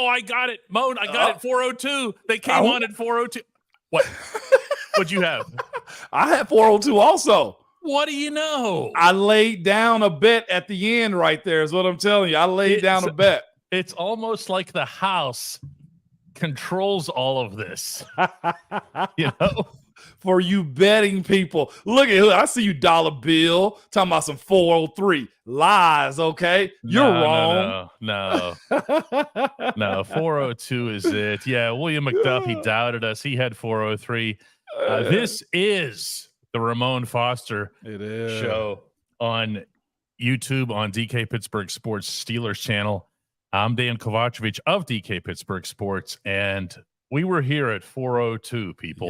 Oh, I got it. Moan, I got it. 402. They came on at 402. What? What'd you have? I had 402 also. What do you know? I laid down a bet at the end right there is what I'm telling you. I laid down a bet. It's almost like the house controls all of this. You know? For you betting people. Look at I see you, Dollar Bill, talking about some 403. Lies, okay? You're wrong. No. 402 is it. Yeah, William McDuffie doubted us. He had 403. This is the Ramon Foster show on YouTube on DK Pittsburgh Sports Steelers channel. I'm Dejan Kovacevic of DK Pittsburgh Sports, and we were here at 402, people.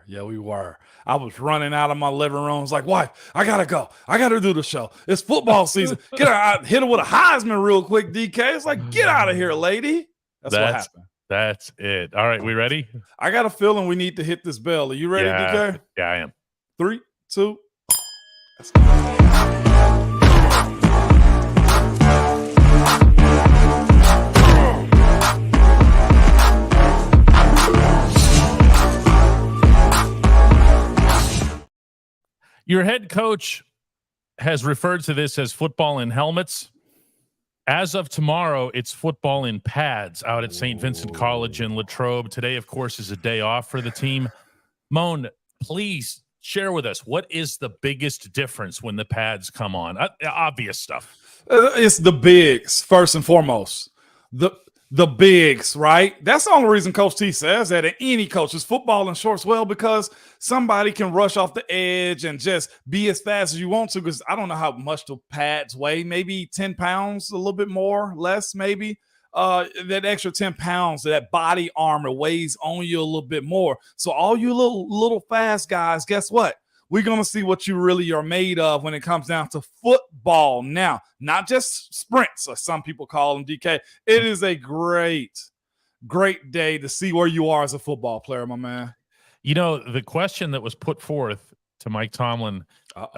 Yeah, we were. I was running out of my living room. I was like, wife, I got to go. I got to do the show. It's football season. Get out, hit her with a Heisman real quick, DK. It's like, get out of here, lady. That's what happened. That's it. All right, we ready? I got a feeling we need to hit this bell. Are you ready, DK? Yeah, I am. 3, 2. Let's go. Your head coach has referred to this as football in helmets. As of tomorrow, it's football in pads out at St. Vincent College in Latrobe. Today, of course, is a day off for the team. Moan, please share with us, what is the biggest difference when the pads come on? Obvious stuff. It's the bigs, first and foremost. The bigs, right? That's the only reason Coach T says that, and any coach is football in shorts. Well, because somebody can rush off the edge and just be as fast as you want to, because I don't know how much the pads weigh, maybe 10 pounds, a little bit more, less maybe. That extra 10 pounds, that body armor weighs on you a little bit more. So all you little fast guys, guess what? We're going to see what you really are made of when it comes down to football. Now, not just sprints, as some people call them, DK. It is a great day to see where you are as a football player, my man. You know, the question that was put forth to Mike Tomlin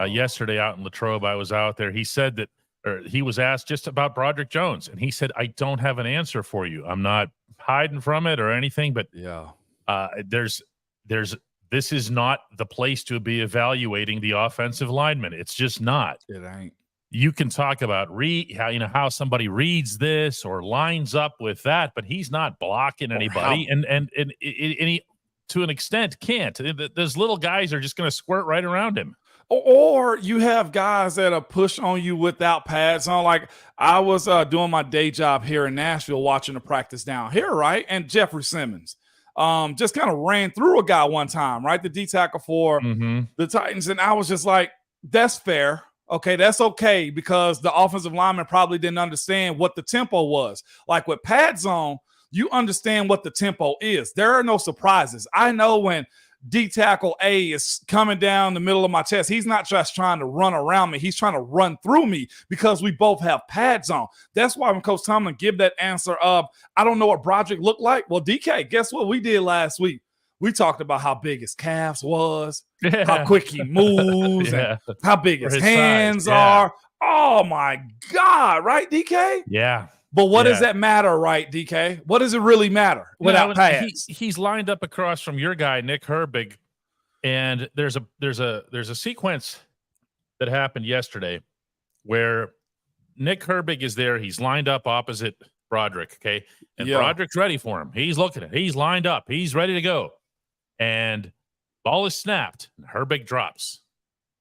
yesterday out in Latrobe, I was out there. He said that, or he was asked just about Broderick Jones, and he said, I don't have an answer for you. I'm not hiding from it or anything, but this is not the place to be evaluating the offensive lineman. It's just not. It ain't. You can talk about how somebody reads this or lines up with that, but he's not blocking anybody, and he, to an extent, can't. Those little guys are just going to squirt right around him. Or you have guys that are push on you without pads on. Like I was doing my day job here in Nashville, watching the practice down here, right? And Jeffrey Simmons just kind of ran through a guy one time, right? The D tackle for the Titans. And I was just like, that's fair. Okay, that's okay, because the offensive lineman probably didn't understand what the tempo was. Like with pads on, you understand what the tempo is. There are no surprises. I know when D tackle A is coming down the middle of my chest, he's not just trying to run around me. He's trying to run through me because we both have pads on. That's why when Coach Tomlin give that answer of, I don't know what Broderick looked like. Well, DK, guess what we did last week? We talked about how big his calves was, how quick he moves, and how big his hands are. Oh, my God. Right, DK? Yeah. But what does that matter, right, DK? What does it really matter without pads? He's lined up across from your guy, Nick Herbig, and there's a sequence that happened yesterday where Nick Herbig is there. He's lined up opposite Broderick, okay? And Broderick's ready for him. He's looking at it. He's lined up. He's ready to go. And ball is snapped. And Herbig drops.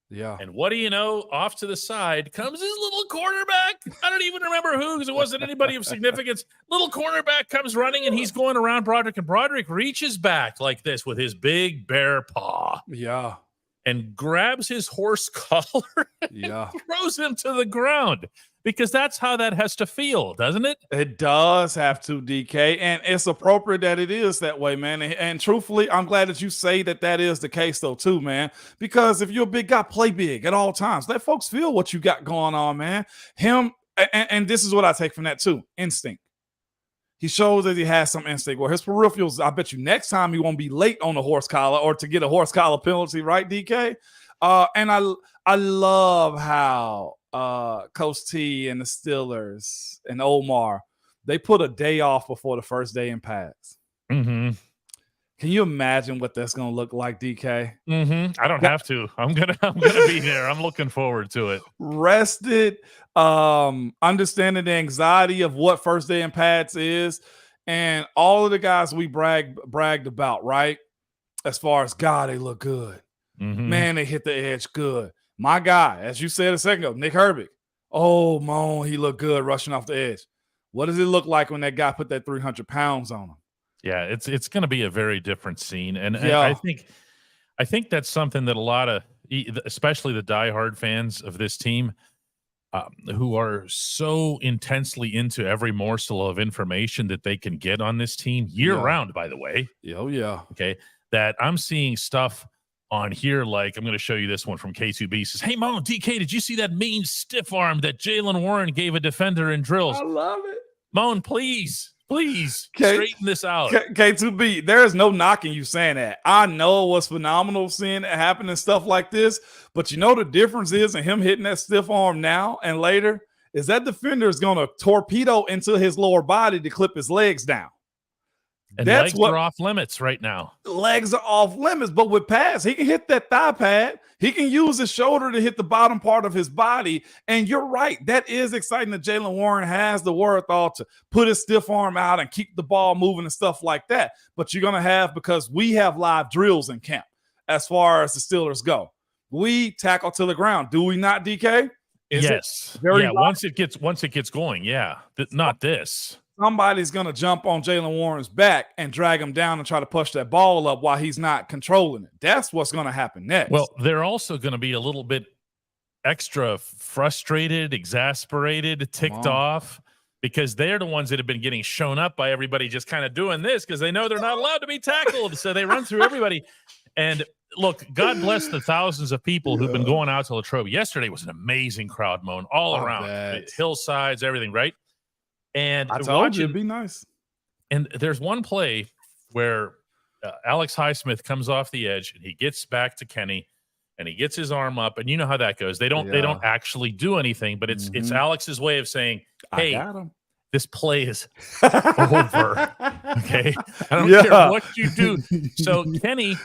Yeah. And what do you know? Off to the side comes his little cornerback. I don't even remember who, because it wasn't anybody of significance. Little cornerback comes running, and he's going around Broderick, and Broderick reaches back like this with his big bare paw. Yeah. And grabs his horse collar and throws him to the ground, because that's how that has to feel, doesn't it? It does have to, DK, and it's appropriate that it is that way, man. And truthfully, I'm glad that you say that is the case, though, too, man, because if you're a big guy, play big at all times. Let folks feel what you got going on, man. And this is what I take from that, too, instinct. He shows that he has some instinct. Well, his peripherals, I bet you next time he won't be late on the horse collar or to get a horse collar penalty, right, DK? And I love how Coach T and the Steelers and Omar, they put a day off before the first day in pads. Mm-hmm. Can you imagine what that's going to look like, DK? Mm-hmm. I don't have to. I'm gonna be there. I'm looking forward to it. Rested, understanding the anxiety of what first day in pads is, and all of the guys we bragged about, right? As far as God, they look good. Mm-hmm. Man, they hit the edge good. My guy, as you said a second ago, Nick Herbig. Oh, Moan, he looked good rushing off the edge. What does it look like when that guy put that 300 pounds on him? Yeah, it's going to be a very different scene, and Yeah. I think that's something that a lot of, especially the diehard fans of this team, who are so intensely into every morsel of information that they can get on this team year round. By the way, oh yeah, okay, that I'm seeing stuff on here like I'm going to show you this one from K2B. Says, "Hey, Mom, DK, did you see that mean stiff arm that Jalen Warren gave a defender in drills?" I love it. Moan, please straighten this out. K2B, there is no knocking you saying that. I know it was phenomenal seeing it happen and stuff like this, but you know the difference is in him hitting that stiff arm now and later is that defender is going to torpedo into his lower body to clip his legs down. And that's legs are off limits right now. Legs are off limits, but with pads, he can hit that thigh pad. He can use his shoulder to hit the bottom part of his body. And you're right. That is exciting that Jalen Warren has the wherewithal to put his stiff arm out and keep the ball moving and stuff like that. But you're going to have, because we have live drills in camp as far as the Steelers go. We tackle to the ground. Do we not, DK? Yes. Yeah, once it gets going, yeah. Not this. Somebody's going to jump on Jalen Warren's back and drag him down and try to push that ball up while he's not controlling it. That's what's going to happen next. Well, they're also going to be a little bit extra frustrated, exasperated, ticked off, because they're the ones that have been getting shown up by everybody just kind of doing this because they know they're not allowed to be tackled. So they run through everybody. And look, God bless the thousands of people who've been going out to Latrobe. Yesterday was an amazing crowd, Moan, all around. Hillsides, everything, right? And I told you it'd be nice. And there's one play where Alex Highsmith comes off the edge and he gets back to Kenny and he gets his arm up, and you know how that goes. They don't actually do anything, but it's Alex's way of saying, "Hey, this play is over." Okay, I don't care what you do. So Kenny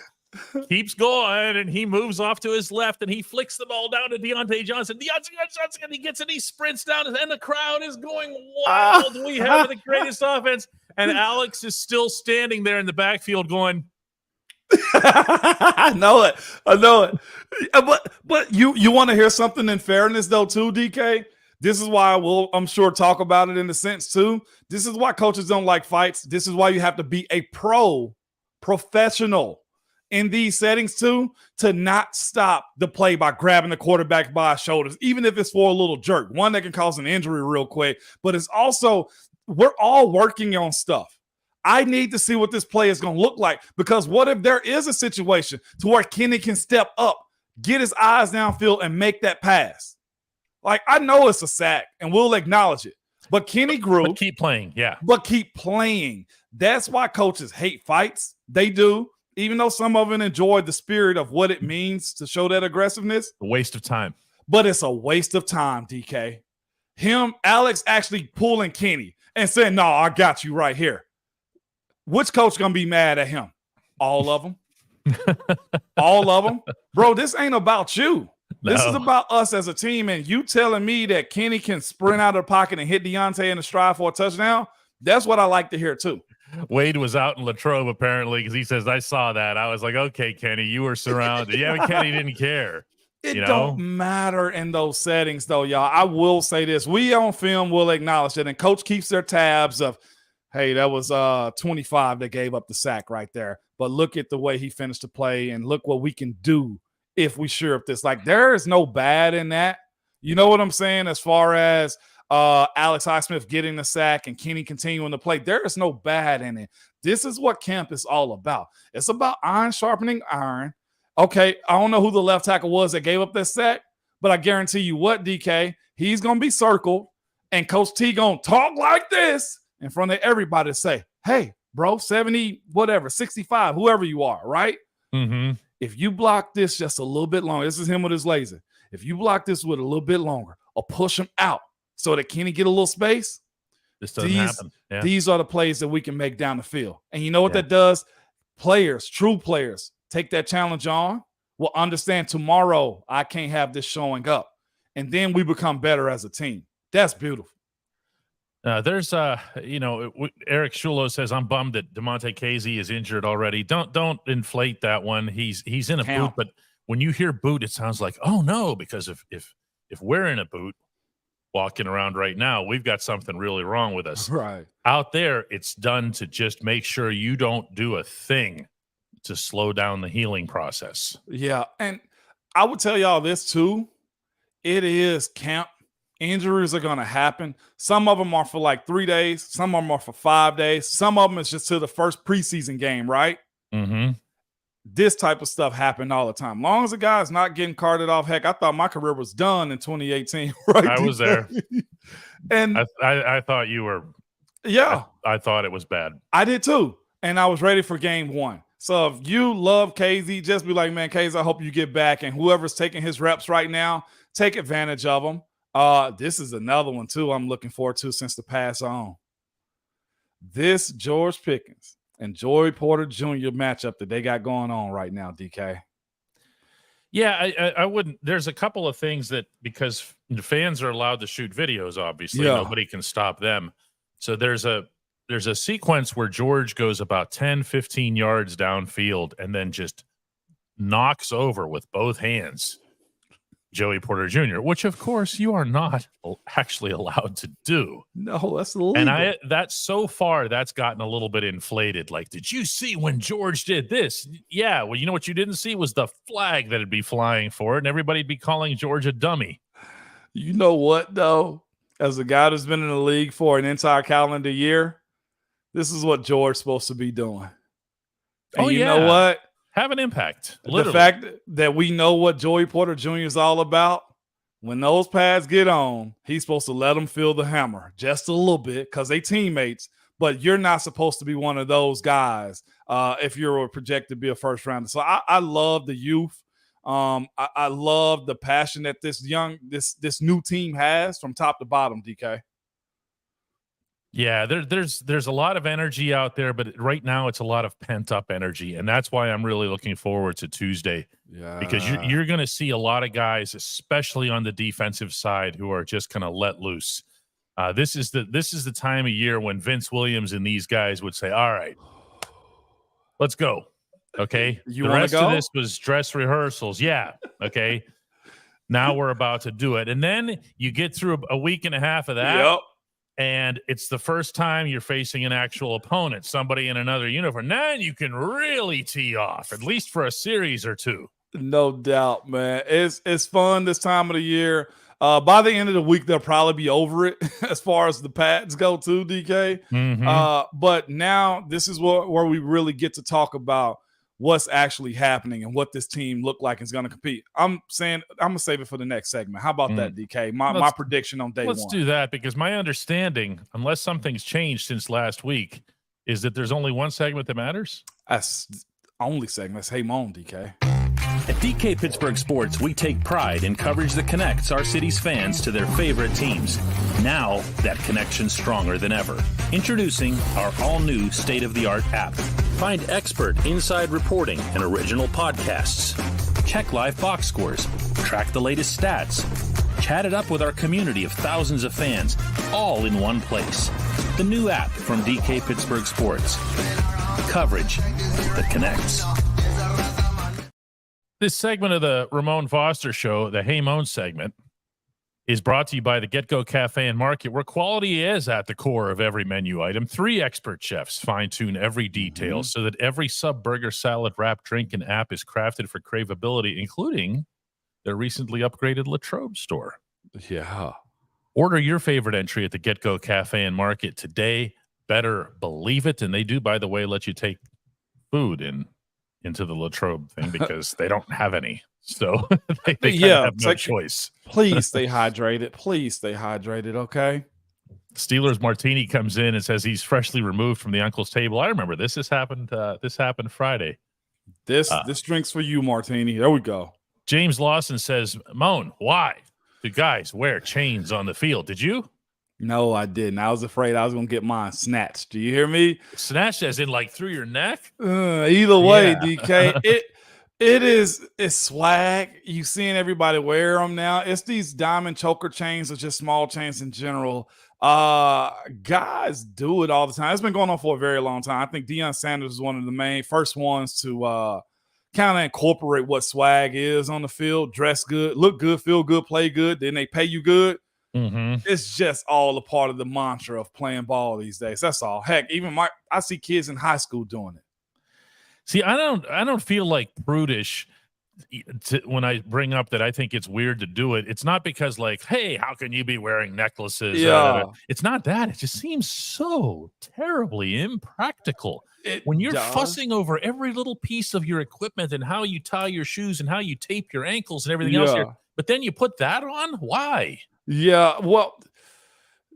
keeps going, and he moves off to his left, and he flicks the ball down to Deontay Johnson. And he gets it, he sprints down, and the crowd is going wild. We have the greatest offense. And Alex is still standing there in the backfield going, I know it. But you want to hear something in fairness, though, too, DK? This is why I'm sure, talk about it in the sense, too. This is why coaches don't like fights. This is why you have to be a professional in these settings too, to not stop the play by grabbing the quarterback by his shoulders, even if it's for a little jerk, one that can cause an injury real quick. But it's also, we're all working on stuff. I need to see what this play is going to look like, because what if there is a situation to where Kenny can step up, get his eyes downfield, and make that pass? Like, I know it's a sack, and we'll acknowledge it, but Kenny grew. But keep playing, yeah. But keep playing. That's why coaches hate fights. They do. Even though some of them enjoy the spirit of what it means to show that aggressiveness. A waste of time. But it's a waste of time, DK. Alex actually pulling Kenny and saying, "No, I got you right here." Which coach going to be mad at him? All of them. All of them. Bro, this ain't about you. No. This is about us as a team, and you telling me that Kenny can sprint out of the pocket and hit Deontay in the stride for a touchdown? That's what I like to hear, too. Wade was out in Latrobe apparently because he says, "I saw that." I was like, "Okay, Kenny, you were surrounded." Yeah, but Kenny didn't care. It don't matter in those settings, though, y'all. I will say this: we on film will acknowledge that, and coach keeps their tabs of, "Hey, that was 25 that gave up the sack right there." But look at the way he finished the play, and look what we can do if we sure up this. Like, there is no bad in that. You know what I'm saying? As far as Alex Highsmith getting the sack and Kenny continuing to play, there is no bad in it. This is what camp is all about. It's about iron sharpening iron. Okay, I don't know who the left tackle was that gave up that sack, but I guarantee you what, DK, he's going to be circled, and Coach T going to talk like this in front of everybody to say, "Hey, bro, 70, whatever, 65, whoever you are, right? Mm-hmm. If you block this just a little bit longer," this is him with his laser. "If you block this with a little bit longer, or push him out so that Kenny get a little space, This doesn't happen. Yeah. These are the plays that we can make down the field. And you know what Yeah. that does? Players, true players, take that challenge on, will understand tomorrow I can't have this showing up. And then we become better as a team. That's beautiful. There's Eric Shulo says, I'm bummed that DeMonte Casey is injured already. Don't inflate that one. He's in a boot, but when you hear boot, it sounds like, oh no, because if we're in a boot walking around right now, we've got something really wrong with us. Right. Out there, it's done to just make sure you don't do a thing to slow down the healing process. Yeah. And I would tell y'all this too. It is camp. Injuries are going to happen. Some of them are for like 3 days. Some of them are for 5 days. Some of them is just to the first preseason game, right? Mm-hmm. This type of stuff happened all the time. Long as the guy's not getting carted off. Heck, I thought my career was done in 2018. Right? I was there. And I thought you were. Yeah. I thought it was bad. I did too. And I was ready for game one. So if you love KZ, just be like, man, KZ, I hope you get back. And whoever's taking his reps right now, take advantage of them. This is another one too I'm looking forward to since the pass on. This George Pickens and Joey Porter Jr. matchup that they got going on right now, DK. Yeah, I wouldn't. There's a couple of things that, because the fans are allowed to shoot videos, obviously, nobody can stop them. So there's a sequence where George goes about 10, 15 yards downfield and then just knocks over with both hands Joey Porter Jr., which of course you are not actually allowed to do. No, that's illegal. And that's so far that's gotten a little bit inflated. Like, did you see when George did this? Yeah. Well, you know what you didn't see was the flag that'd be flying for it, and everybody'd be calling George a dummy. You know what, though? As a guy that's been in the league for an entire calendar year, this is what George's supposed to be doing. And you know what? Have an impact. Literally. The fact that we know what Joey Porter Jr. is all about, when those pads get on, he's supposed to let them feel the hammer just a little bit because they teammates, but you're not supposed to be one of those guys if you're projected to be a first rounder. So I love the youth. I love the passion that this new team has from top to bottom, DK. Yeah, there's a lot of energy out there, but right now it's a lot of pent up energy, and that's why I'm really looking forward to Tuesday. Yeah, because you're going to see a lot of guys, especially on the defensive side, who are just going to let loose. This is the time of year when Vince Williams and these guys would say, "All right, let's go." Okay, the rest of this was dress rehearsals. Yeah, okay. Now we're about to do it, and then you get through a week and a half of that. Yep. And it's the first time you're facing an actual opponent, somebody in another uniform. Then you can really tee off, at least for a series or two. No doubt, man. It's fun this time of the year. By the end of the week, they'll probably be over it as far as the pads go too, DK. Mm-hmm. But now this is where we really get to talk about what's actually happening and what this team look like is going to compete. I'm saying I'm going to save it for the next segment. How about that, DK? My prediction on day one. Let's do that, because my understanding, unless something's changed since last week, is that there's only one segment that matters. That's the only segment. That's Haymon, DK. At DK Pittsburgh Sports, we take pride in coverage that connects our city's fans to their favorite teams. Now, that connection's stronger than ever. Introducing our all-new state-of-the-art app. Find expert inside reporting and original podcasts. Check live box scores. Track the latest stats. Chat it up with our community of thousands of fans, all in one place. The new app from DK Pittsburgh Sports. Coverage that connects. This segment of the Ramon Foster Show, the Haymon segment, is brought to you by the Get-Go Cafe and Market, where quality is at the core of every menu item. 3 expert chefs fine-tune every detail so that every sub, burger, salad, wrap, drink, and app is crafted for craveability, including their recently upgraded Latrobe store. Yeah. Order your favorite entry at the Get-Go Cafe and Market today. Better believe it. And they do, by the way, let you take food into the Latrobe thing because they don't have any. So they have no choice. Please stay hydrated. Please stay hydrated, okay? Steelers Martini comes in and says he's freshly removed from the uncle's table. I remember this. This happened Friday. This drink's for you, Martini. There we go. James Lawson says, Moan, why do guys wear chains on the field? Did you? No, I didn't. I was afraid I was going to get mine snatched. Do you hear me? Snatched as in like through your neck? Either way, Yeah. DK, it's swag. You seeing everybody wear them now. It's these diamond choker chains or just small chains in general. Guys do it all the time. It's been going on for a very long time. I think Deion Sanders is one of the main first ones to kind of incorporate what swag is on the field. Dress good, look good, feel good, play good. Then they pay you good. Mm-hmm. It's just all a part of the mantra of playing ball these days. That's all. Heck, even I see kids in high school doing it. See, I don't feel like prudish when I bring up that I think it's weird to do it. It's not because like, hey, how can you be wearing necklaces? Yeah. It's not that. It just seems so terribly impractical. When you're fussing over every little piece of your equipment and how you tie your shoes and how you tape your ankles and everything else here, but then you put that on? Why? Yeah, well,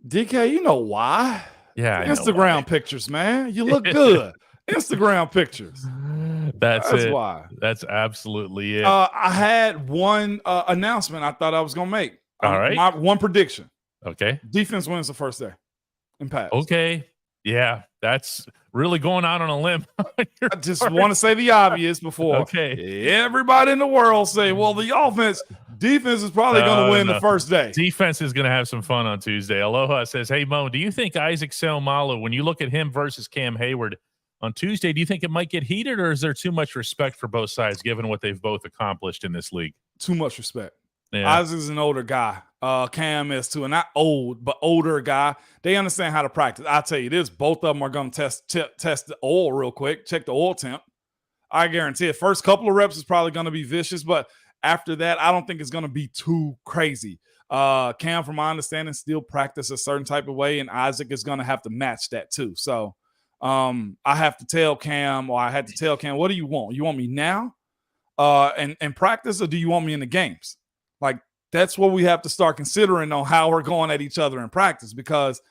DK, you know why? Yeah, Instagram pictures, man. You look good. Instagram pictures. That's it. Why. That's absolutely it. I had one announcement I thought I was going to make. All right. My one prediction. Okay. Defense wins the first day in pass. Okay. Yeah, that's really going out on a limb. I just want to say the obvious before everybody in the world say, well, the defense is probably going to win the first day. Defense is going to have some fun on Tuesday. Aloha says, hey, Mo, do you think Isaac Seumalo, when you look at him versus Cam Hayward on Tuesday, do you think it might get heated, or is there too much respect for both sides given what they've both accomplished in this league? Too much respect. Yeah. Isaac's an older guy. Cam is too, and not old, but older guy. They understand how to practice. I'll tell you this: both of them are going to test the oil real quick, check the oil temp. I guarantee it. First couple of reps is probably going to be vicious, but after that, I don't think it's going to be too crazy. Cam, from my understanding, still practice a certain type of way, and Isaac is going to have to match that too. So I have to tell Cam, or I had to tell Cam, what do you want? You want me now and practice, or do you want me in the games? Like, that's what we have to start considering on how we're going at each other in practice, because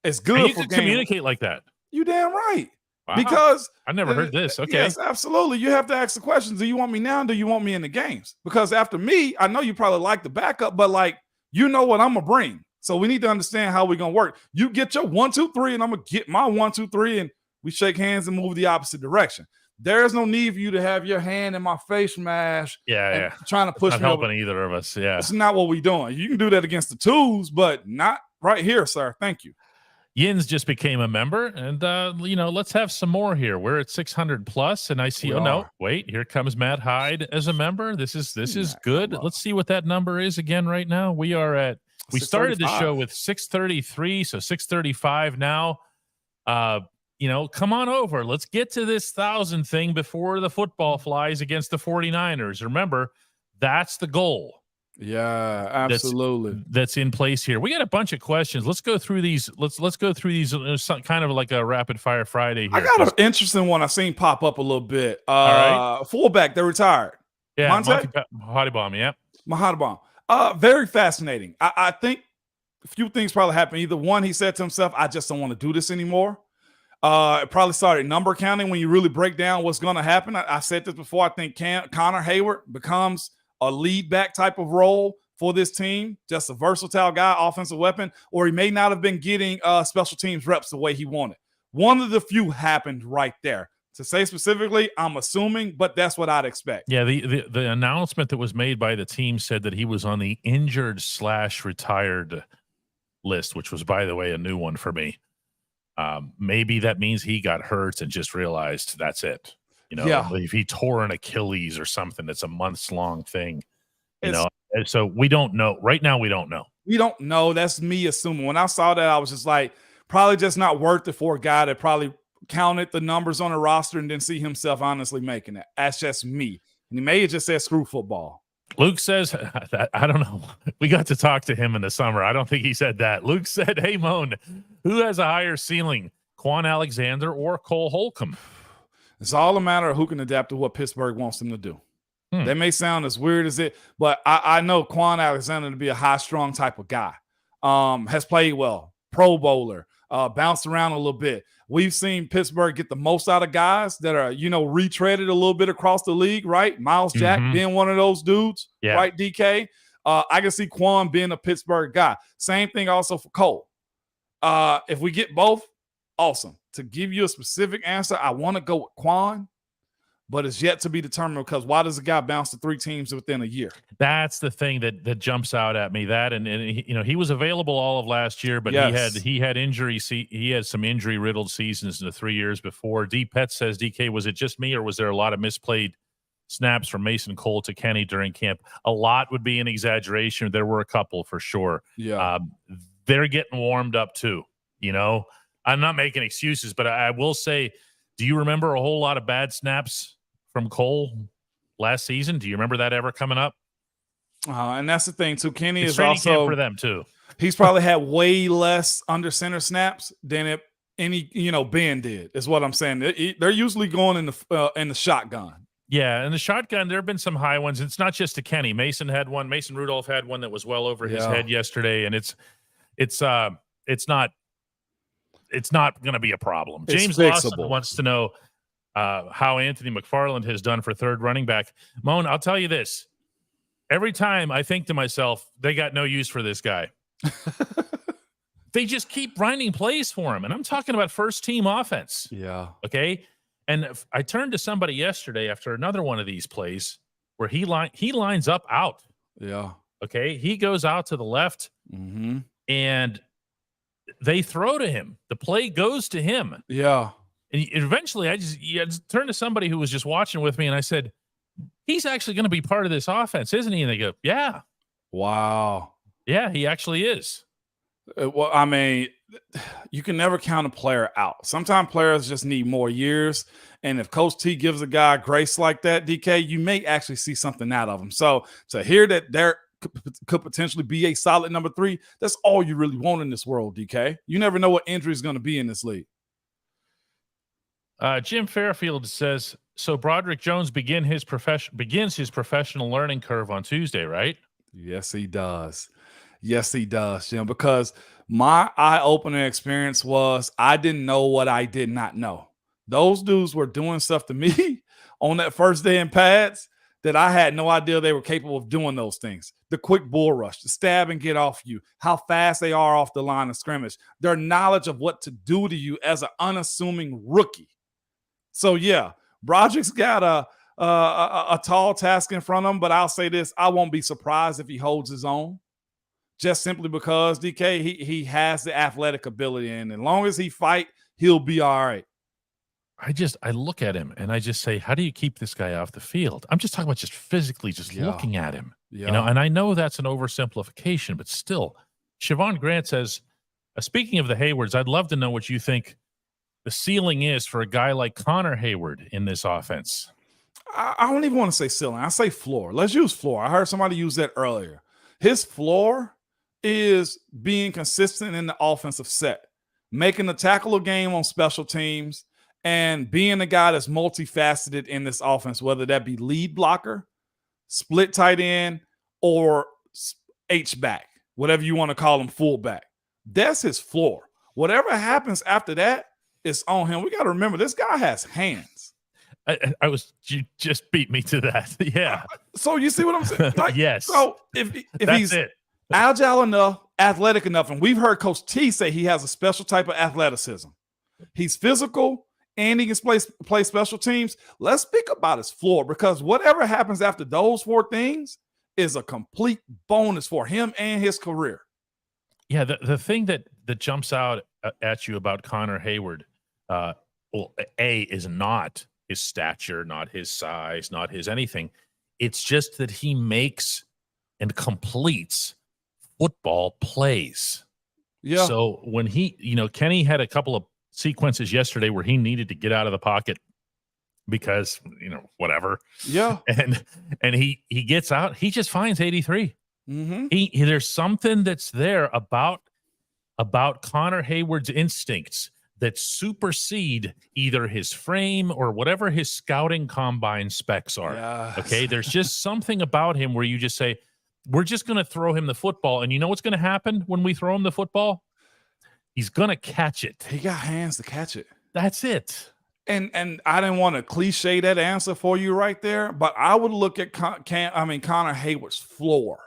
it's good and you for can communicate like that. You damn right. Wow. Because I never heard this. Okay. Yes, absolutely. You have to ask the questions. Do you want me now? Do you want me in the games? Because after me, I know you probably like the backup, but like, you know what I'm going to bring. So we need to understand how we're going to work. You get your 1, 2, 3, and I'm going to get my 1, 2, 3, and we shake hands and move the opposite direction. There is no need for you to have your hand in my face mash. Yeah. Trying to push not me helping over. Either of us. Yeah. It's not what we're doing. You can do that against the twos, but not right here, sir. Thank you. Yins just became a member, and let's have some more here. We're at 600 plus, and I see. Wait, here comes Matt Hyde as a member. This is good. Let's see what that number is again right now. We are at. We started the show with 633, so 635 now. Come on over. Let's get to this 1,000 thing before the football flies against the 49ers. Remember, that's the goal. Yeah, absolutely. That's in place here. We got a bunch of questions. Let's go through these. Let's go through these. Kind of like a rapid fire Friday here. I got an interesting one I seen pop up a little bit. All right. Fullback, they're retired. Yeah, Mahadi-Bomb, yeah. Mahadi-Bomb. Very fascinating. I think a few things probably happened. Either one, he said to himself, I just don't want to do this anymore. It probably started number counting when you really break down what's going to happen. I said this before. I think Conor Hayward becomes a lead back type of role for this team, just a versatile guy, offensive weapon, or he may not have been getting special teams reps the way he wanted. One of the few happened right there. To say specifically, I'm assuming, but that's what I'd expect. Yeah, the announcement that was made by the team said that he was on the injured/retired list, which was, by the way, a new one for me. Maybe that means he got hurt and just realized that's it. If he tore an Achilles or something, it's a months-long thing. So we don't know. Right now, we don't know. We don't know. That's me assuming. When I saw that, I was just like, probably just not worth it for a guy that probably counted the numbers on the roster and didn't see himself honestly making it. That's just me. And he may have just said screw football. Luke says, I don't know. We got to talk to him in the summer. I don't think he said that. Luke said, hey, Moan, who has a higher ceiling, Quan Alexander or Cole Holcomb? It's all a matter of who can adapt to what Pittsburgh wants them to do. That may sound as weird as it, but I know Quan Alexander to be a high-strung type of guy. Has played well, Pro Bowler, bounced around a little bit. We've seen Pittsburgh get the most out of guys that are, retreaded a little bit across the league, right? Miles Jack being one of those dudes, right, DK? I can see Quan being a Pittsburgh guy. Same thing also for Cole. If we get both, awesome. To give you a specific answer, I want to go with Quan, but it's yet to be determined because why does a guy bounce to 3 teams within a year? That's the thing that jumps out at me. That and he was available all of last year, but he had injuries. He had some injury riddled seasons in the 3 years before. D Pet says, DK, was it just me or was there a lot of misplayed snaps from Mason Cole to Kenny during camp? A lot would be an exaggeration. There were a couple for sure. Yeah, they're getting warmed up too. I'm not making excuses, but I will say, do you remember a whole lot of bad snaps from Cole last season? Do you remember that ever coming up? And that's the thing too. Kenny it's is also for them too. He's probably had way less under center snaps than any Ben did. Is what I'm saying. They're usually going in the shotgun. Yeah, and the shotgun, there have been some high ones. It's not just to Kenny. Mason had one. Mason Rudolph had one that was well over his head yesterday, and it's not going to be a problem. James Lawson wants to know how Anthony McFarland has done for third running back. Moan, I'll tell you this. Every time I think to myself, they got no use for this guy. They just keep running plays for him, and I'm talking about first-team offense. Yeah. Okay? And I turned to somebody yesterday after another one of these plays where he lines up out. Yeah. Okay? He goes out to the left, and they throw to him. The play goes to him. Yeah. And eventually I just turned to somebody who was just watching with me, and I said, he's actually going to be part of this offense, isn't he? And they go, yeah. Wow. Yeah, he actually is. Well, I mean, you can never count a player out. Sometimes players just need more years. And if Coach T gives a guy grace like that, DK, you may actually see something out of him. So to hear that there could potentially be a solid number 3, that's all you really want in this world, DK. You never know what injury is going to be in this league. Jim Fairfield says, so Broderick Jones begins his professional learning curve on Tuesday, right? Yes, he does. Yes, he does, Jim, because my eye-opening experience was I didn't know what I did not know. Those dudes were doing stuff to me on that first day in pads that I had no idea they were capable of doing those things. The quick bull rush, the stab and get off you, how fast they are off the line of scrimmage, their knowledge of what to do to you as an unassuming rookie. So, yeah, Broderick's got a tall task in front of him, but I'll say this, I won't be surprised if he holds his own. Just simply because, DK, he has the athletic ability, and as long as he fight, he'll be all right. I look at him and I just say, how do you keep this guy off the field? I'm just talking about just physically looking at him. Yeah. And I know that's an oversimplification, but still. Siobhan Grant says, speaking of the Heywards, I'd love to know what you think the ceiling is for a guy like Conor Hayward in this offense. I don't even want to say ceiling. I say floor. Let's use floor. I heard somebody use that earlier. His floor is being consistent in the offensive set, making the tackle game on special teams, and being a guy that's multifaceted in this offense, whether that be lead blocker, split tight end, or H-back, whatever you want to call him, fullback. That's his floor. Whatever happens after that is on him. We got to remember, this guy has hands. You just beat me to that. Yeah. So you see what I'm saying? Like, yes. So if he's agile enough, athletic enough, and we've heard Coach T say he has a special type of athleticism. He's physical and he can play special teams. Let's speak about his floor, because whatever happens after those 4 things is a complete bonus for him and his career. Yeah, the thing that jumps out at you about Conor Hayward, is not his stature, not his size, not his anything. It's just that he makes and completes football plays. Yeah. So when Kenny had a couple of sequences yesterday where he needed to get out of the pocket because, whatever. Yeah. And he gets out, he just finds 83. Mm-hmm. There's something that's there about Conor Hayward's instincts that supersede either his frame or whatever his scouting combine specs are. Yes. Okay. There's just something about him where you just say, we're just going to throw him the football. And you know what's going to happen when we throw him the football? He's going to catch it. He got hands to catch it. That's it. And I didn't want to cliche that answer for you right there, but I would look at Conor Hayward's floor.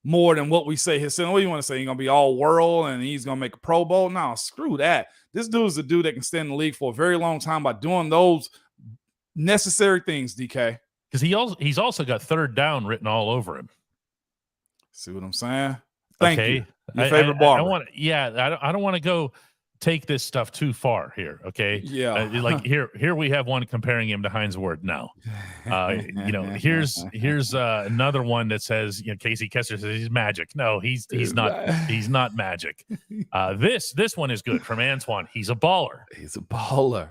more than what we say his ceiling. What do you want to say? He's going to be all world and he's going to make a Pro Bowl? No, screw that. This dude is a dude that can stay in the league for a very long time by doing those necessary things, DK. Because he's also got third down written all over him. See what I'm saying? Thank you. Your I favorite barber. I don't want to go take this stuff too far here. Okay. Yeah. Like here we have one comparing him to Heinz Ward. No. Here's another one that says, Casey Kessler says he's magic. No, he's not magic. This one is good from Antoine. He's a baller. He's a baller.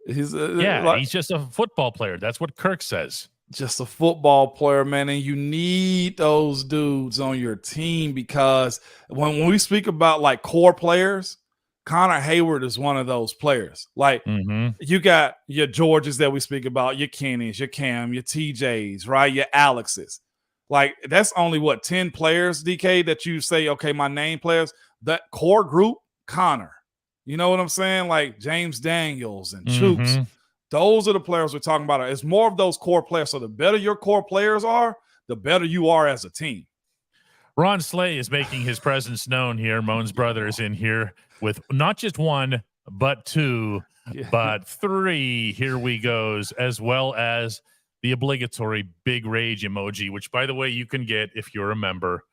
He's just a football player. That's what Kirk says. Just a football player, man, and you need those dudes on your team because when we speak about like core players, Conor Hayward is one of those players. Like you got your Georges that we speak about, your Kennys, your Cam, your TJs, right? Your Alexes. Like that's only 10 players, DK, that you say, okay, my name players. That core group, Conor. You know what I'm saying? Like James Daniels and Chooks. Those are the players we're talking about. It's more of those core players. So the better your core players are, the better you are as a team. Ron Slay is making his presence known here. Moan's brother is in here with not just one, but two, but three. Here we goes, as well as the obligatory big rage emoji, which, by the way, you can get if you're a member.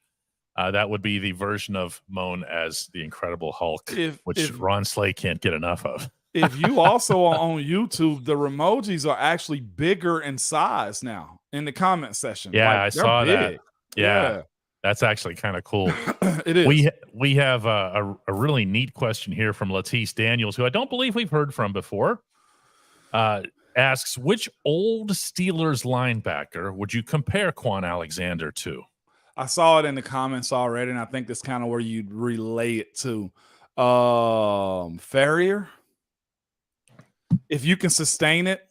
That would be the version of Moan as the Incredible Hulk, which Ron Slay can't get enough of. If you also are on YouTube, the emojis are actually bigger in size now in the comment section. Yeah, I saw that. Yeah, that's actually kind of cool. It is. We have a really neat question here from Latisse Daniels, who I don't believe we've heard from before. Asks, which old Steelers linebacker would you compare Quan Alexander to? I saw it in the comments already, and I think that's kind of where you'd relay it to. Ferrier. If you can sustain it.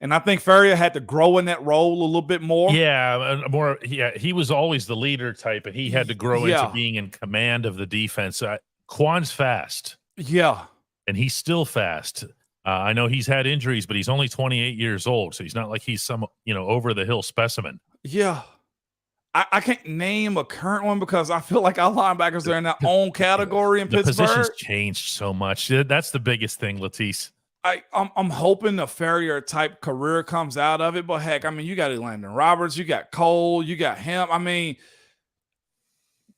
And I think Ferrier had to grow in that role a little bit more. Yeah, more. Yeah, he was always the leader type, and he had to grow into being in command of the defense. Quan's fast. Yeah. And he's still fast. I know he's had injuries, but he's only 28 years old, so he's not like he's some, over-the-hill specimen. Yeah. I can't name a current one because I feel like our linebackers are in their own category in Pittsburgh. The position's changed so much. That's the biggest thing, Latisse. I'm hoping the Ferrier type career comes out of it, but heck, you got Landon Roberts, you got Cole, you got him.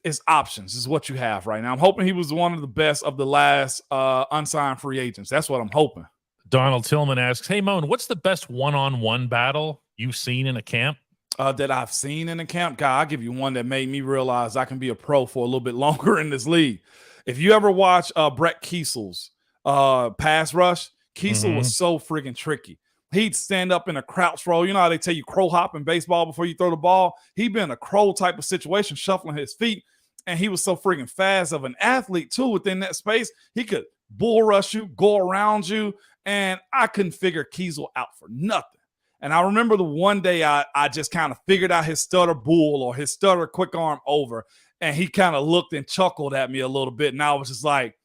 It's options is what you have right now. I'm hoping he was one of the best of the last unsigned free agents. That's what I'm hoping. Donald Tillman asks, hey, Moan, what's the best one-on-one battle you've seen in a camp? That I've seen in the camp? God, I'll give you one that made me realize I can be a pro for a little bit longer in this league. If you ever watch Brett Kiesel's pass rush, Kiesel was so freaking tricky. He'd stand up in a crouch roll. You know how they tell you crow hop in baseball before you throw the ball? He'd been in a crow type of situation, shuffling his feet, and he was so freaking fast of an athlete, too, within that space. He could bull rush you, go around you, and I couldn't figure Kiesel out for nothing. And I remember the one day I just kind of figured out his stutter bull or his stutter quick arm over, and he kind of looked and chuckled at me a little bit, and I was just like,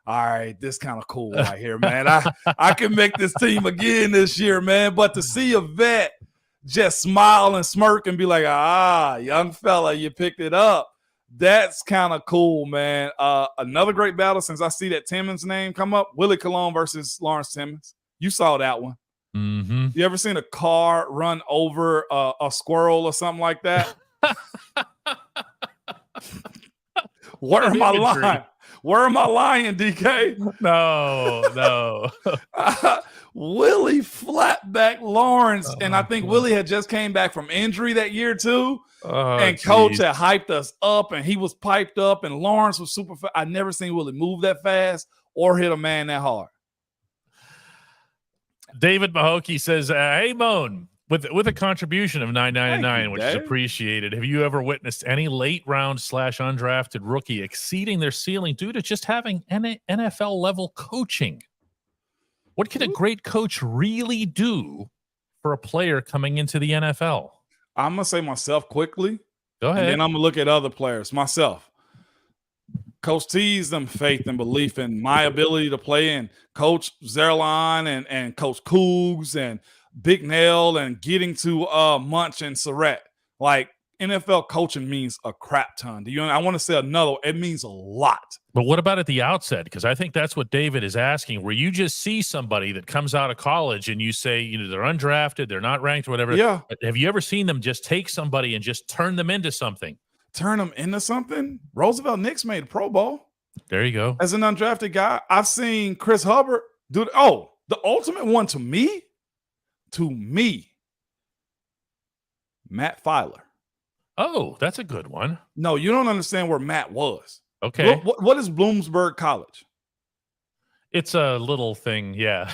all right, this kind of cool right here, man. I can make this team again this year, man. But to see a vet just smile and smirk and be like, young fella, you picked it up, that's kind of cool, man. Another great battle since I see that Timmons name come up, Willie Colon versus Lawrence Timmons. You saw that one. Mm-hmm. You ever seen a car run over a squirrel or something like that? Where am I lying? Where am I lying, DK? No. Willie flatback Lawrence, and I think Willie had just came back from injury that year too. And Coach had hyped us up, and he was piped up, and Lawrence was super fast. I never seen Willie move that fast or hit a man that hard. David Mahokey says, hey, Moan, with a contribution of $9.99, which is appreciated, have you ever witnessed any late round / undrafted rookie exceeding their ceiling due to just having NFL level coaching? What can a great coach really do for a player coming into the NFL? I'm going to say myself quickly. Go ahead. And then I'm going to look at other players. Myself. Coach T's them faith and belief in my ability to play, and Coach Zerline and Coach Cougs and Big Nail and getting to Munch and Surratt. Like, NFL coaching means a crap ton. I want to say another. It means a lot. But what about at the outset? Because I think that's what David is asking, where you just see somebody that comes out of college and you say, they're undrafted, they're not ranked or whatever. Yeah. Have you ever seen them just take somebody and just turn them into something? Turn them into something? Roosevelt Nix made a Pro Bowl. There you go. As an undrafted guy, I've seen Chris Hubbard do – the ultimate one to me, Matt Fowler. Oh, that's a good one. No, you don't understand where Matt was. Okay. What is Bloomsburg College? It's a little thing, yeah.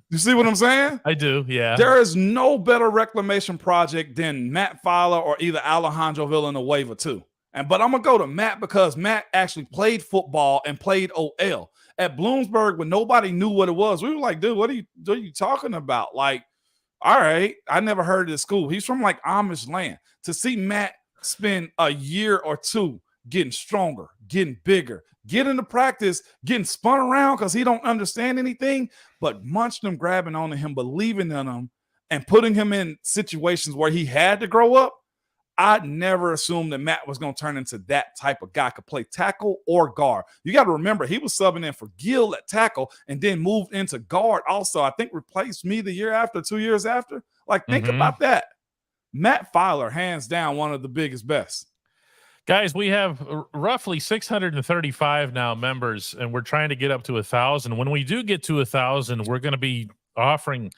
You see what I'm saying? I do, yeah. There is no better reclamation project than Matt Fowler or either Alejandro Villanueva too. But I'm going to go to Matt because Matt actually played football and played OL. At Bloomsburg, when nobody knew what it was, we were like, dude, what are you talking about? Like, all right, I never heard of this school. He's from like Amish land. To see Matt spend a year or two getting stronger, getting bigger, get into practice, getting spun around because he don't understand anything, but Munchkin grabbing onto him, believing in him, and putting him in situations where he had to grow up. I never assumed that Matt was going to turn into that type of guy, could play tackle or guard. You got to remember, he was subbing in for Gill at tackle and then moved into guard also. I think replaced me the year after, 2 years after. Like, think about that. Matt Fowler, hands down, one of the biggest, best. Guys, we have roughly 635 now members, and we're trying to get up to 1,000. When we do get to 1,000, we're going to be offering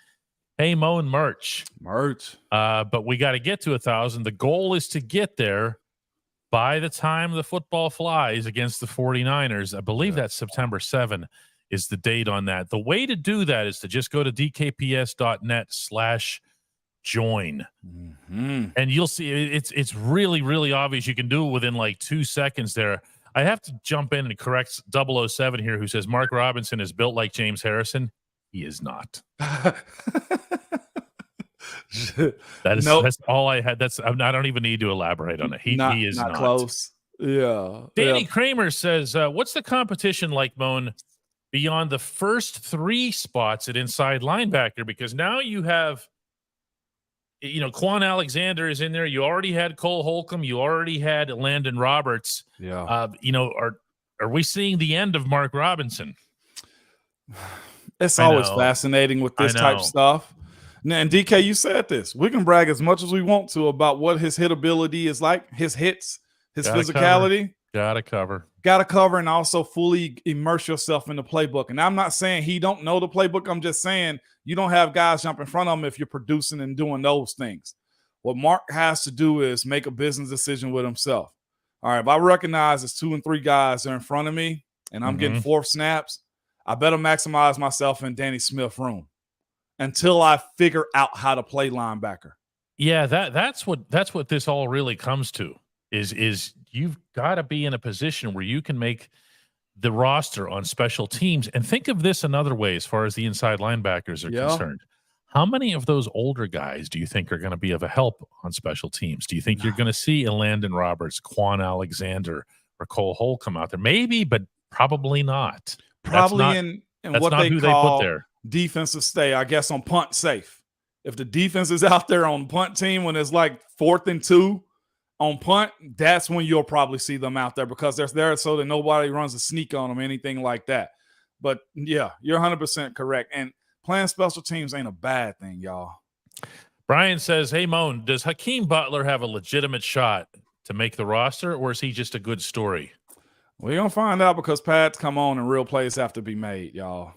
Haymon merch. But we got to get to 1,000. The goal is to get there by the time the football flies against the 49ers. I believe that's September 7 is the date on that. The way to do that is to just go to dkps.net/join. And you'll see it's really, really obvious. You can do it within like 2 seconds there. I have to jump in and correct 007 here, who says Mark Robinson is built like James Harrison. He is not. That's all I had. I don't even need to elaborate on it. He is not close. Yeah. Danny Kramer says, what's the competition like, Moan, beyond the first 3 spots at inside linebacker? Because now you have, Quan Alexander is in there. You already had Cole Holcomb. You already had Landon Roberts. Yeah. Are we seeing the end of Mark Robinson? It's always fascinating with this type of stuff. And DK, you said this. We can brag as much as we want to about what his hit ability is like, his hits, his physicality. Gotta cover, and also fully immerse yourself in the playbook. And I'm not saying he don't know the playbook. I'm just saying you don't have guys jump in front of him if you're producing and doing those things. What Mark has to do is make a business decision with himself. All right, if I recognize it's 2 and 3 guys are in front of me and I'm getting 4 snaps, I better maximize myself in Danny Smith's room until I figure out how to play linebacker. Yeah, that's what this all really comes to is you've got to be in a position where you can make the roster on special teams. And think of this another way as far as the inside linebackers are concerned. How many of those older guys do you think are going to be of a help on special teams? Do you think you're going to see a Landon Roberts, Quan Alexander, or Cole Holcomb out there? Maybe, but probably not. Probably in what they call there. Defensive stay, I guess, on punt safe. If the defense is out there on punt team when it's like 4th and 2 on punt, that's when you'll probably see them out there because they're there so that nobody runs a sneak on them, anything like that. But yeah, you're 100% correct. And playing special teams ain't a bad thing, y'all. Brian says, hey, Moan, does Hakeem Butler have a legitimate shot to make the roster, or is he just a good story? We're going to find out because pads come on and real plays have to be made, y'all.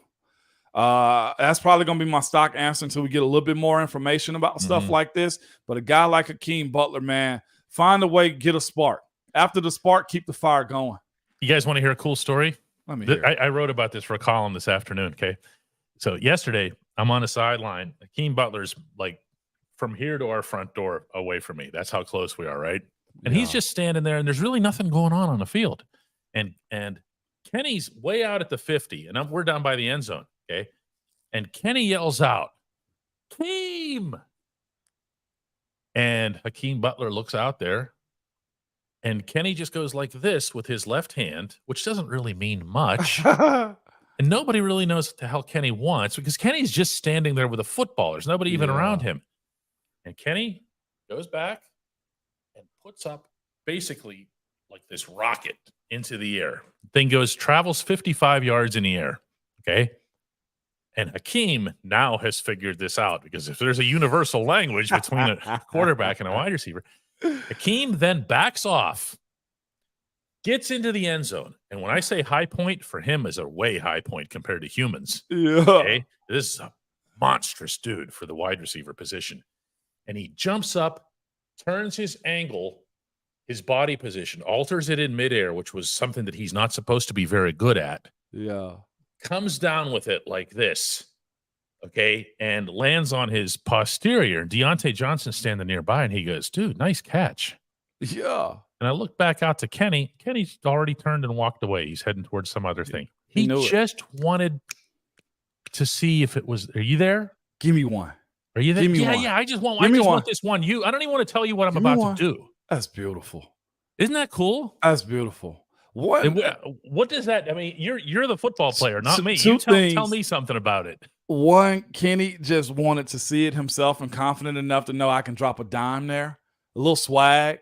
That's probably going to be my stock answer until we get a little bit more information about stuff like this. But a guy like Hakeem Butler, man, find a way, get a spark. After the spark, keep the fire going. You guys want to hear a cool story? Let me hear it. I wrote about this for a column this afternoon, okay? So yesterday, I'm on a sideline. Hakeem Butler's like from here to our front door away from me. That's how close we are, right? And he's just standing there, and there's really nothing going on the field. And Kenny's way out at the 50, and we're down by the end zone, okay? And Kenny yells out, Hakeem! And Hakeem Butler looks out there, and Kenny just goes like this with his left hand, which doesn't really mean much. And nobody really knows what the hell Kenny wants because Kenny's just standing there with a football. There's nobody even around him. And Kenny goes back and puts up basically like this rocket into the air. Thing travels 55 yards in the air. Okay. And Hakeem now has figured this out, because if there's a universal language between a quarterback and a wide receiver, Hakeem then backs off, gets into the end zone. And when I say high point, for him is a way high point compared to humans. Yeah. Okay. This is a monstrous dude for the wide receiver position. And he jumps up, turns his angle, his body position, alters it in midair, which was something that he's not supposed to be very good at. Yeah. Comes down with it like this, okay, and lands on his posterior. Deontay Johnson standing nearby, and he goes, dude, nice catch. Yeah. And I look back out to Kenny. Kenny's already turned and walked away. He's heading towards some other thing. He just wanted to see if it was, are you there? Give me one. Are you there? Give me one. I just want this one. I don't even want to tell you what I'm about to do. That's beautiful. Isn't that cool? That's beautiful. What does that? I mean, you're the football player, not me. Two things. Tell me something about it. One, Kenny just wanted to see it himself and confident enough to know I can drop a dime there, a little swag.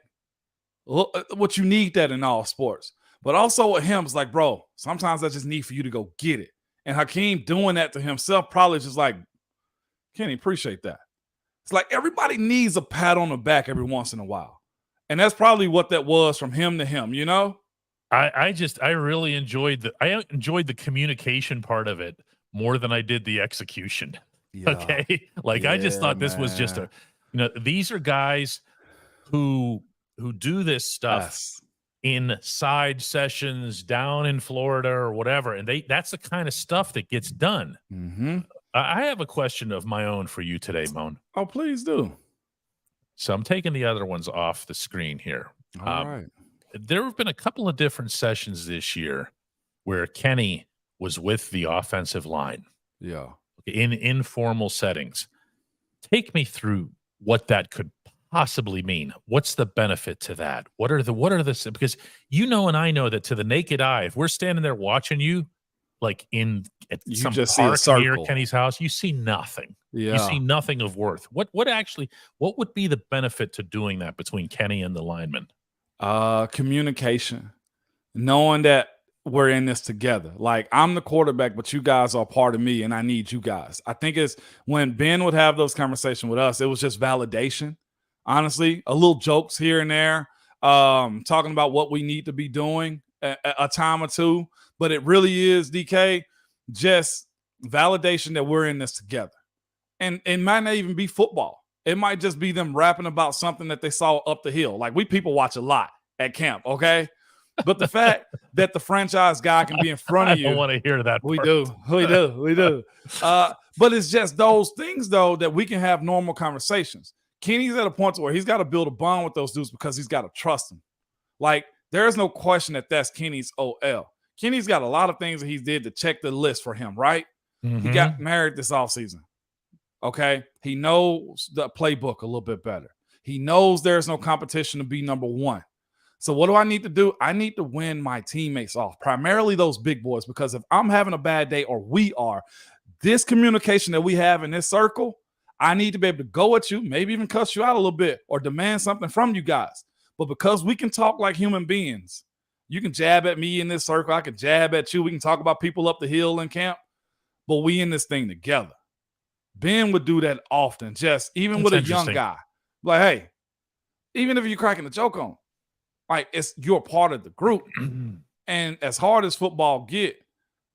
What you need that in all sports, but also with him, it's like, bro, sometimes I just need for you to go get it. And Hakeem doing that to himself probably just like, Kenny, appreciate that. It's like everybody needs a pat on the back every once in a while, and that's probably what that was from him to him. You know. I really enjoyed the communication part of it more than I did the execution. Yeah. Okay. I just thought this was just these are guys who do this stuff in side sessions down in Florida or whatever. And that's the kind of stuff that gets done. Mm-hmm. I have a question of my own for you today, Moan. Oh, please do. So I'm taking the other ones off the screen here. All right. There have been a couple of different sessions this year where Kenny was with the offensive line. Yeah. In informal settings. Take me through what that could possibly mean. What's the benefit to that? What are the because and I know that to the naked eye, if we're standing there watching you, like at some park near Kenny's house, you see nothing. Yeah. You see nothing of worth. What would be the benefit to doing that between Kenny and the lineman? Communication, knowing that we're in this together. Like, I'm the quarterback, but you guys are part of me and I need you guys. I think it's when Ben would have those conversations with us, it was just validation. Honestly, a little jokes here and there, talking about what we need to be doing a time or two, but it really is, DK, just validation that we're in this together. And it might not even be football. It might just be them rapping about something that they saw up the hill. Like, we people watch a lot at camp, okay? But the fact that the franchise guy can be in front of you. I don't want to hear that. We do. But it's just those things, though, that we can have normal conversations. Kenny's at a point where he's got to build a bond with those dudes because he's got to trust them. Like, there's no question that that's Kenny's OL. Kenny's got a lot of things that he did to check the list for him, right? Mm-hmm. He got married this offseason. Okay? He knows the playbook a little bit better. He knows there's no competition to be number one. So what do I need to do? I need to win my teammates off, primarily those big boys, because if I'm having a bad day or we are, this communication that we have in this circle, I need to be able to go at you, maybe even cuss you out a little bit or demand something from you guys. But because we can talk like human beings, you can jab at me in this circle. I can jab at you. We can talk about people up the hill in camp, but we in this thing together. Ben would do that often, just even with a young guy. Like, hey, even if you're cracking a joke on, like, you're part of the group. And as hard as football get,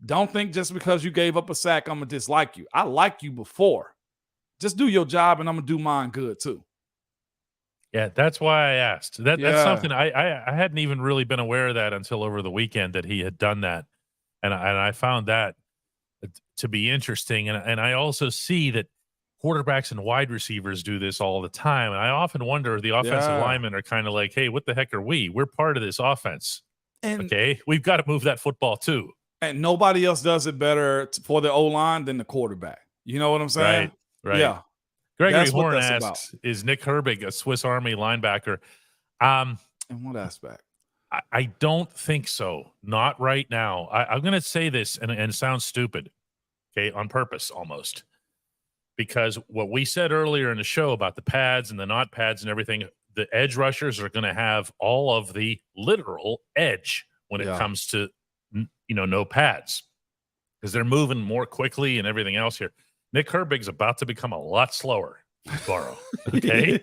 don't think just because you gave up a sack, I'm going to dislike you. I liked you before. Just do your job, and I'm going to do mine good too. Yeah, that's why I asked. That's something I hadn't even really been aware of that until over the weekend that he had done that. And I found that to be interesting. And I also see that quarterbacks and wide receivers do this all the time. And I often wonder if the offensive linemen are kind of like, hey, what the heck are we? We're part of this offense. Okay, we've got to move that football too. And nobody else does it better for the O-line than the quarterback. You know what I'm saying? Right. Yeah. Gregory Horn asks, is Nick Herbig a Swiss Army linebacker? In what aspect? I don't think so. Not right now. I'm going to say this, and it sounds stupid, okay, on purpose almost. Because what we said earlier in the show about the pads and the not pads and everything, the edge rushers are going to have all of the literal edge when it comes to, no pads, because they're moving more quickly and everything else here. Nick Herbig's about to become a lot slower tomorrow. Okay.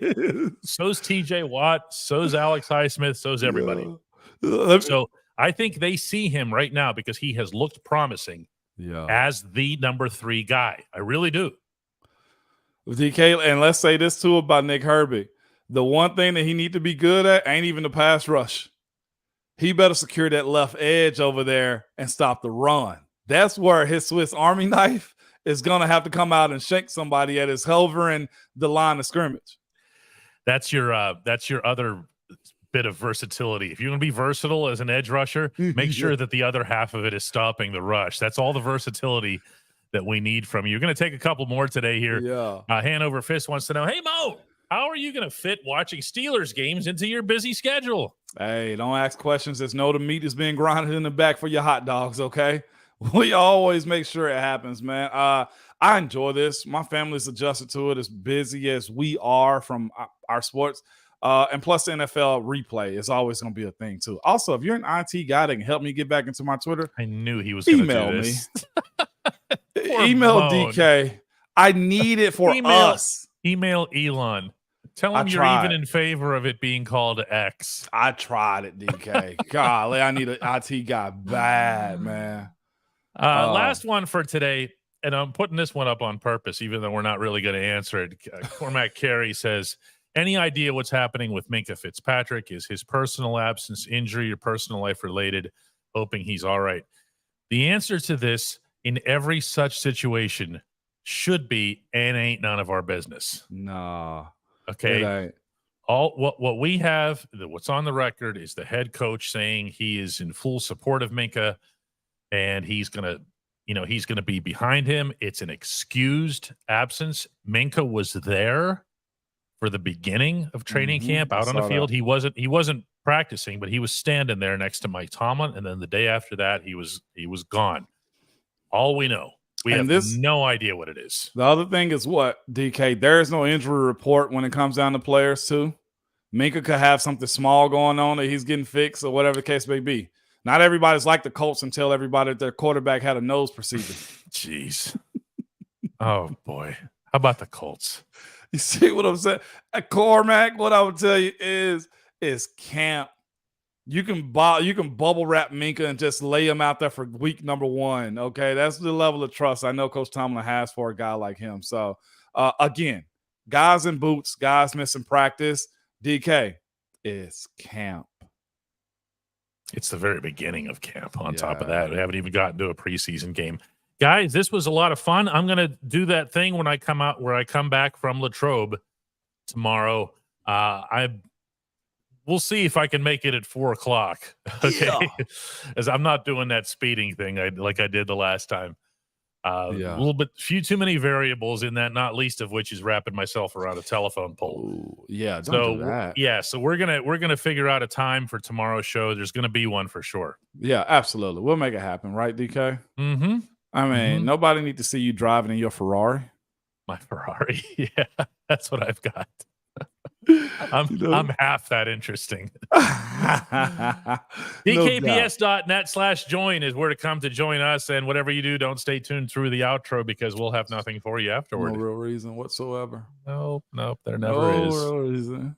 So's TJ Watt. So's Alex Highsmith. So's everybody. So I think they see him right now because he has looked promising as the number 3 guy. I really do. DK, and let's say this too about Nick Herbig. The one thing that he need to be good at ain't even the pass rush. He better secure that left edge over there and stop the run. That's where his Swiss Army knife is going to have to come out and shake somebody at his hovering the line of scrimmage. That's your other bit of versatility. If you're going to be versatile as an edge rusher, make sure that the other half of it is stopping the rush. That's all the versatility that we need from you. You're going to take a couple more today here. Hanover Fist wants to know, hey, Mo, how are you going to fit watching Steelers games into your busy schedule? Hey, don't ask questions. Just know the meat is being grinded in the back for your hot dogs, okay? We always make sure it happens, man. I enjoy this. My family's adjusted to it as busy as we are from our sports. And plus the NFL replay is always going to be a thing too. Also, if you're an IT guy that can help me get back into my Twitter, I knew he was going to do this. Email DK. I need it for us. Email Elon. Tell him you're even in favor of it being called X. I tried it, DK. Golly, I need an IT guy bad, man. Last one for today, and I'm putting this one up on purpose, even though we're not really going to answer it. Cormac Carey says, any idea what's happening with Minkah Fitzpatrick? Is his personal absence, injury, or personal life related? Hoping he's all right. The answer to this in every such situation should be, and ain't none of our business. No. Okay. All what we have, what's on the record is the head coach saying he is in full support of Minkah. And he's gonna be behind him. It's an excused absence. Minkah was there for the beginning of training camp out on the field. He wasn't practicing, but he was standing there next to Mike Tomlin. And then the day after that, he was gone. All we know, we have no idea what it is. The other thing is what, DK? There is no injury report when it comes down to players too. Minkah could have something small going on that he's getting fixed or whatever the case may be. Not everybody's like the Colts and tell everybody that their quarterback had a nose procedure. Jeez. Oh, boy. How about the Colts? You see what I'm saying? At Cormac, what I would tell you is camp. You can bubble wrap Minkah and just lay him out there for week number 1, okay? That's the level of trust I know Coach Tomlin has for a guy like him. So, again, guys in boots, guys missing practice, DK, it's camp. It's the very beginning of camp. On top of that, we haven't even gotten to a preseason game. Guys, this was a lot of fun. I'm going to do that thing when I come back from Latrobe tomorrow. We'll see if I can make it at 4:00. Okay. As I'm not doing that speeding thing like I did the last time. A little bit, few too many variables in that, not least of which is wrapping myself around a telephone pole. Ooh, don't do that. So we're gonna figure out a time for tomorrow's show. There's gonna be one for sure. Yeah, absolutely. We'll make it happen, right, DK? Mm-hmm. I mean, nobody need to see you driving in your Ferrari. My Ferrari, yeah, that's what I've got. I'm half that interesting. DKPS.net/join is where to come to join us. And whatever you do, don't stay tuned through the outro because we'll have nothing for you afterward. No real reason whatsoever. Nope. There never is. No real reason.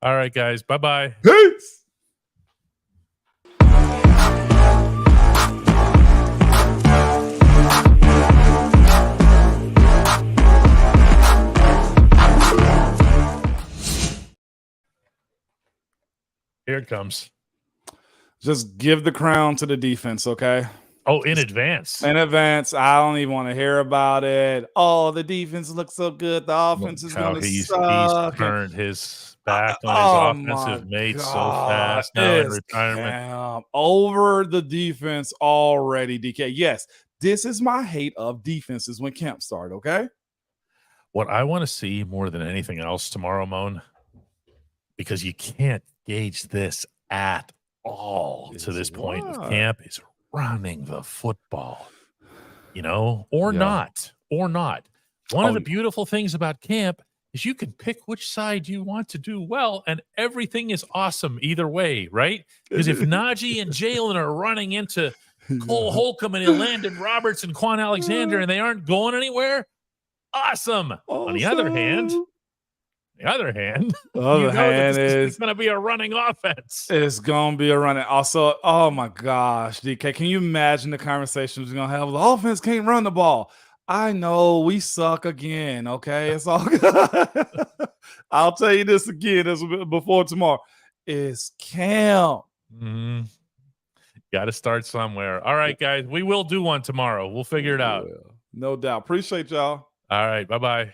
All right, guys. Bye-bye. Peace. Here it comes. Just give the crown to the defense, okay? Oh, in advance. In advance. I don't even want to hear about it. Oh, the defense looks so good. The offense is going to suck. He's turned his back on his offensive mates so fast now in retirement. Over the defense already, DK. Yes, this is my hate of defenses when camp start, okay? What I want to see more than anything else tomorrow, Moan, because you can't gauge this at all to this point of camp, is running the football, or not. One of the beautiful things about camp is you can pick which side you want to do well, and everything is awesome either way, right? Because if Najee and Jalen are running into Cole Holcomb and Landon Roberts and Quan Alexander and they aren't going anywhere, awesome. On the other hand, it's going to be a running offense. It's going to be a running. Also, oh my gosh, DK, can you imagine the conversations we're going to have? The offense can't run the ball. I know we suck again. Okay, it's all good. I'll tell you this again before tomorrow. It's camp. Mm-hmm. Got to start somewhere. All right, guys, we will do one tomorrow. We'll figure it out. No doubt. Appreciate y'all. All right, bye-bye.